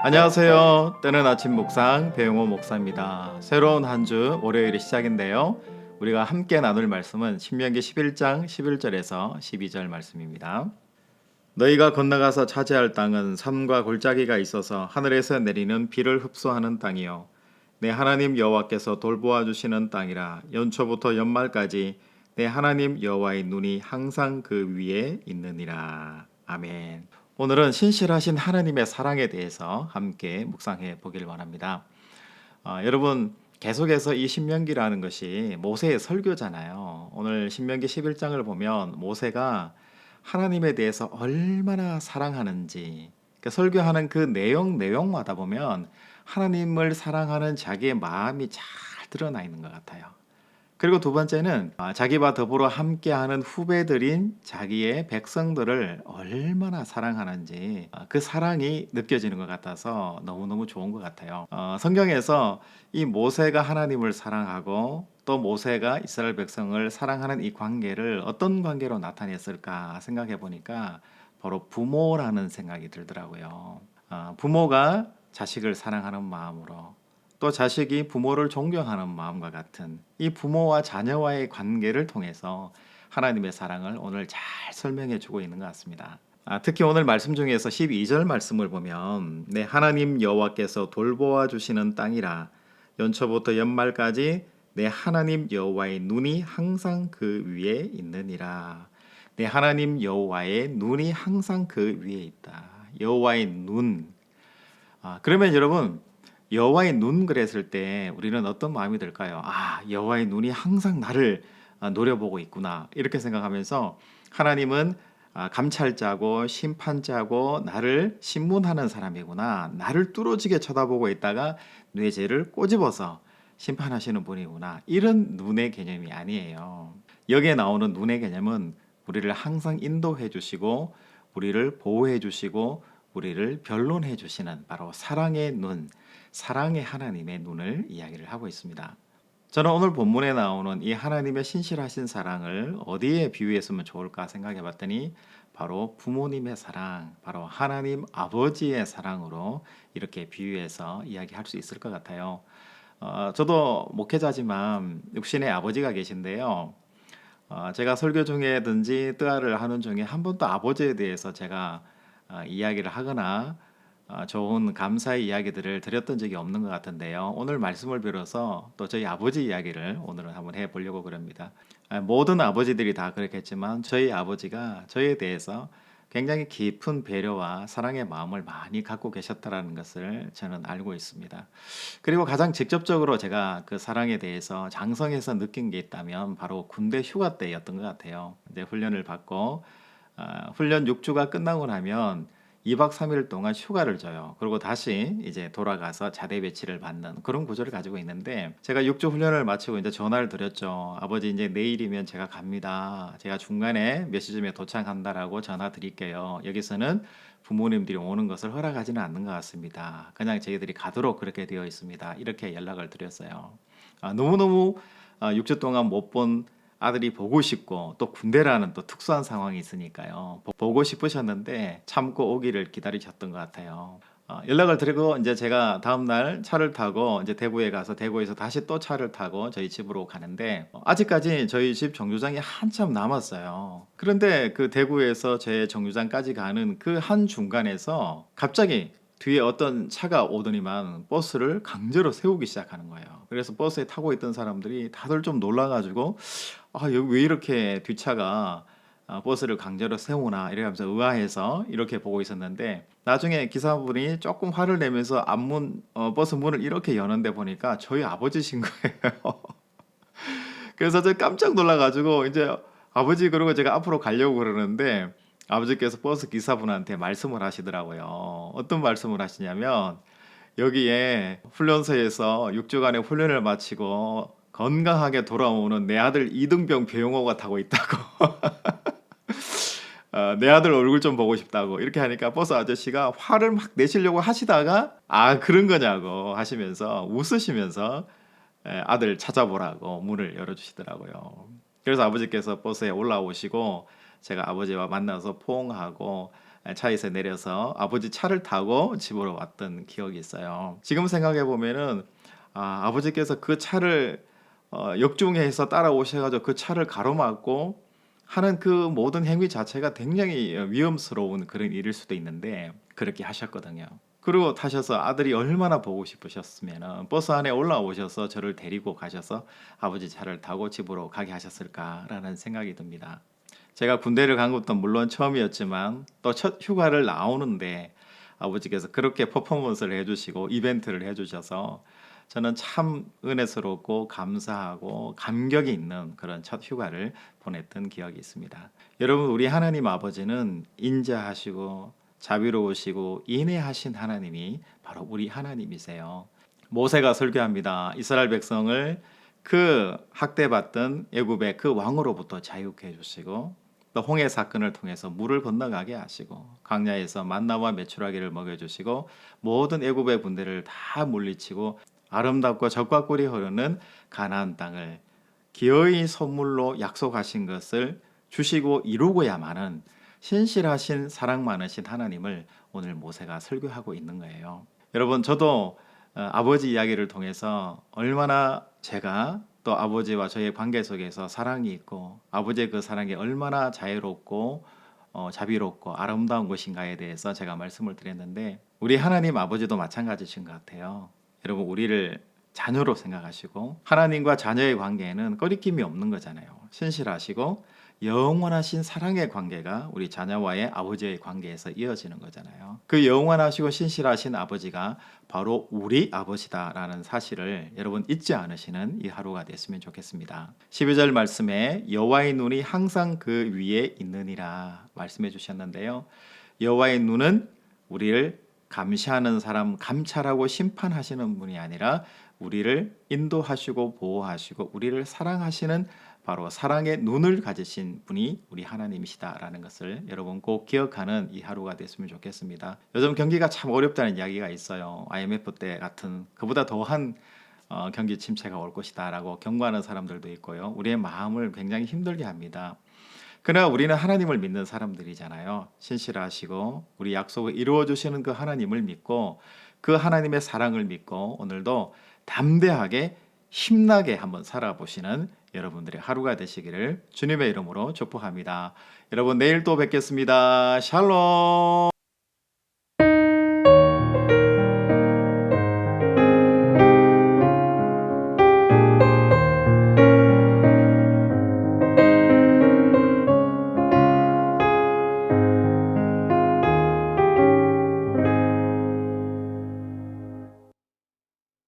안녕하세요. 때는 아침 묵상 배용호 목사입니다. 새로운 한 주 월요일이 시작인데요. 우리가 함께 나눌 말씀은 신명기 11장 11절에서 12절 말씀입니다. 너희가 건너가서 차지할 땅은 산과 골짜기가 있어서 하늘에서 내리는 비를 흡수하는 땅이요 내 하나님 여호와께서 돌보아 주시는 땅이라. 연초부터 연말까지 내 하나님 여호와의 눈이 항상 그 위에 있느니라. 아멘. 오늘은 신실하신 하나님의 사랑에 대해서 함께 묵상해 보길 원합니다. 여러분, 계속해서 이 신명기라는 것이 모세의 설교잖아요. 오늘 신명기 11장을 보면 모세가 하나님에 대해서 얼마나 사랑하는지, 설교하는 그 내용마다 보면 하나님을 사랑하는 자기의 마음이 잘 드러나 있는 것 같아요. 그리고 두 번째는 자기와 더불어 함께하는 후배들인 자기의 백성들을 얼마나 사랑하는지 그 사랑이 느껴지는 것 같아서 너무너무 좋은 것 같아요. 성경에서 이 모세가 하나님을 사랑하고 또 모세가 이스라엘 백성을 사랑하는 이 관계를 어떤 관계로 나타냈을까 생각해 보니까 바로 부모라는 생각이 들더라고요. 부모가 자식을 사랑하는 마음으로, 또 자식이 부모를 존경하는 마음과 같은 이 부모와 자녀와의 관계를 통해서 하나님의 사랑을 오늘 잘 설명해 주고 있는 것 같습니다. 특히 오늘 말씀 중에서 12절 말씀을 보면 내 하나님 여호와께서 돌보아 주시는 땅이라. 연초부터 연말까지 내 하나님 여호와의 눈이 항상 그 위에 있느니라. 내 하나님 여호와의 눈이 항상 그 위에 있다. 여호와의 눈. 그러면 여러분, 여호와의 눈 그랬을 때 우리는 어떤 마음이 들까요? 여호와의 눈이 항상 나를 노려보고 있구나, 이렇게 생각하면서 하나님은 감찰자고 심판자고 나를 심문하는 사람이구나, 나를 뚫어지게 쳐다보고 있다가 내 죄를 꼬집어서 심판하시는 분이구나, 이런 눈의 개념이 아니에요. 여기에 나오는 눈의 개념은 우리를 항상 인도해 주시고 우리를 보호해 주시고 우리를 변론해 주시는 바로 사랑의 눈, 사랑의 하나님의 눈을 이야기를 하고 있습니다. 저는 오늘 본문에 나오는 이 하나님의 신실하신 사랑을 어디에 비유했으면 좋을까 생각해 봤더니 바로 부모님의 사랑, 바로 하나님 아버지의 사랑으로 이렇게 비유해서 이야기할 수 있을 것 같아요. 저도 목회자지만 육신의 아버지가 계신데요. 제가 설교 중에든지 뜨아를 하는 중에 한 번도 아버지에 대해서 제가 이야기를 하거나 좋은 감사의 이야기들을 드렸던 적이 없는 것 같은데요. 오늘 말씀을 빌어서 또 저희 아버지 이야기를 오늘은 한번 해보려고 그럽니다. 모든 아버지들이 다 그렇겠지만 저희 아버지가 저에 대해서 굉장히 깊은 배려와 사랑의 마음을 많이 갖고 계셨다는 것을 저는 알고 있습니다. 그리고 가장 직접적으로 제가 그 사랑에 대해서 장성해서 느낀 게 있다면 바로 군대 휴가 때였던 것 같아요. 이제 훈련을 받고 훈련 6주가 끝나고 나면 2박 3일 동안 휴가를 줘요. 그리고 다시 이제 돌아가서 자대 배치를 받는 그런 구조를 가지고 있는데, 제가 6주 훈련을 마치고 이제 전화를 드렸죠. 아버지, 이제 내일이면 제가 갑니다. 제가 중간에 몇 시쯤에 도착한다라고 전화 드릴게요. 여기서는 부모님들이 오는 것을 허락하지는 않는 것 같습니다. 그냥 저희들이 가도록 그렇게 되어 있습니다. 이렇게 연락을 드렸어요. 너무너무 6주 동안 못 본 아들이 보고 싶고 또 군대라는 또 특수한 상황이 있으니까요. 보고 싶으셨는데 참고 오기를 기다리셨던 것 같아요. 연락을 드리고 이제 제가 다음날 차를 타고 이제 대구에 가서 대구에서 다시 또 차를 타고 저희 집으로 가는데 아직까지 저희 집 정류장이 한참 남았어요. 그런데 그 대구에서 제 정류장까지 가는 그 한 중간에서 갑자기 뒤에 어떤 차가 오더니만 버스를 강제로 세우기 시작하는 거예요. 그래서 버스에 타고 있던 사람들이 다들 좀 놀라가지고 여기 왜 이렇게 뒷차가 버스를 강제로 세우나 이러면서 의아해서 이렇게 보고 있었는데, 나중에 기사분이 조금 화를 내면서 앞문 버스 문을 이렇게 여는데 보니까 저희 아버지신 거예요. 그래서 저 깜짝 놀라가지고 이제 아버지 그러고 제가 앞으로 가려고 그러는데 아버지께서 버스 기사분한테 말씀을 하시더라고요. 어떤 말씀을 하시냐면, 여기에 훈련소에서 6주간의 훈련을 마치고 건강하게 돌아오는 내 아들 이등병 배용호가 타고 있다고. 내 아들 얼굴 좀 보고 싶다고 이렇게 하니까 버스 아저씨가 화를 막 내시려고 하시다가 그런 거냐고 하시면서 웃으시면서 아들 찾아보라고 문을 열어주시더라고요. 그래서 아버지께서 버스에 올라오시고 제가 아버지와 만나서 포옹하고 차에서 내려서 아버지 차를 타고 집으로 왔던 기억이 있어요. 지금 생각해 보면은 아버지께서 그 차를 역중해서 따라오셔가지고 그 차를 가로막고 하는 그 모든 행위 자체가 굉장히 위험스러운 그런 일일 수도 있는데 그렇게 하셨거든요. 그리고 타셔서 아들이 얼마나 보고 싶으셨으면 버스 안에 올라오셔서 저를 데리고 가셔서 아버지 차를 타고 집으로 가게 하셨을까라는 생각이 듭니다. 제가 군대를 간 것도 물론 처음이었지만 또 첫 휴가를 나오는데 아버지께서 그렇게 퍼포먼스를 해주시고 이벤트를 해주셔서 저는 참 은혜스럽고 감사하고 감격이 있는 그런 첫 휴가를 보냈던 기억이 있습니다. 여러분, 우리 하나님 아버지는 인자하시고 자비로우시고 인애하신 하나님이 바로 우리 하나님이세요. 모세가 설교합니다. 이스라엘 백성을 그 학대받던 애굽의 그 왕으로부터 자유케 해주시고 또 홍해 사건을 통해서 물을 건너가게 하시고 광야에서 만나와 메추라기를 먹여주시고 모든 애굽의 군대를 다 물리치고 아름답고 젖과 꿀이 흐르는 가나안 땅을 기어이 선물로 약속하신 것을 주시고 이루고야만은 신실하신 사랑 많으신 하나님을 오늘 모세가 설교하고 있는 거예요. 여러분, 저도 아버지 이야기를 통해서 얼마나 제가 또 아버지와 저의 관계 속에서 사랑이 있고 아버지의 그 사랑이 얼마나 자유롭고 자비롭고 아름다운 것인가에 대해서 제가 말씀을 드렸는데 우리 하나님 아버지도 마찬가지신 것 같아요. 여러분, 우리를 자녀로 생각하시고 하나님과 자녀의 관계에는 꺼리낌이 없는 거잖아요. 신실하시고 영원하신 사랑의 관계가 우리 자녀와의 아버지의 관계에서 이어지는 거잖아요. 그 영원하시고 신실하신 아버지가 바로 우리 아버지다라는 사실을 여러분 잊지 않으시는 이 하루가 됐으면 좋겠습니다. 12절 말씀에 여호와의 눈이 항상 그 위에 있느니라 말씀해 주셨는데요. 여호와의 눈은 우리를 감시하는 사람, 감찰하고 심판하시는 분이 아니라 우리를 인도하시고 보호하시고 우리를 사랑하시는 바로 사랑의 눈을 가지신 분이 우리 하나님이시다라는 것을 여러분 꼭 기억하는 이 하루가 됐으면 좋겠습니다. 요즘 경기가 참 어렵다는 이야기가 있어요. IMF 때 같은 그보다 더한 경기 침체가 올 것이다라고 경고하는 사람들도 있고요. 우리의 마음을 굉장히 힘들게 합니다. 그러나 우리는 하나님을 믿는 사람들이잖아요. 신실하시고 우리 약속을 이루어 주시는 그 하나님을 믿고 그 하나님의 사랑을 믿고 오늘도 담대하게 힘나게 한번 살아보시는 여러분들의 하루가 되시기를 주님의 이름으로 축복합니다. 여러분, 내일 또 뵙겠습니다. 샬롬.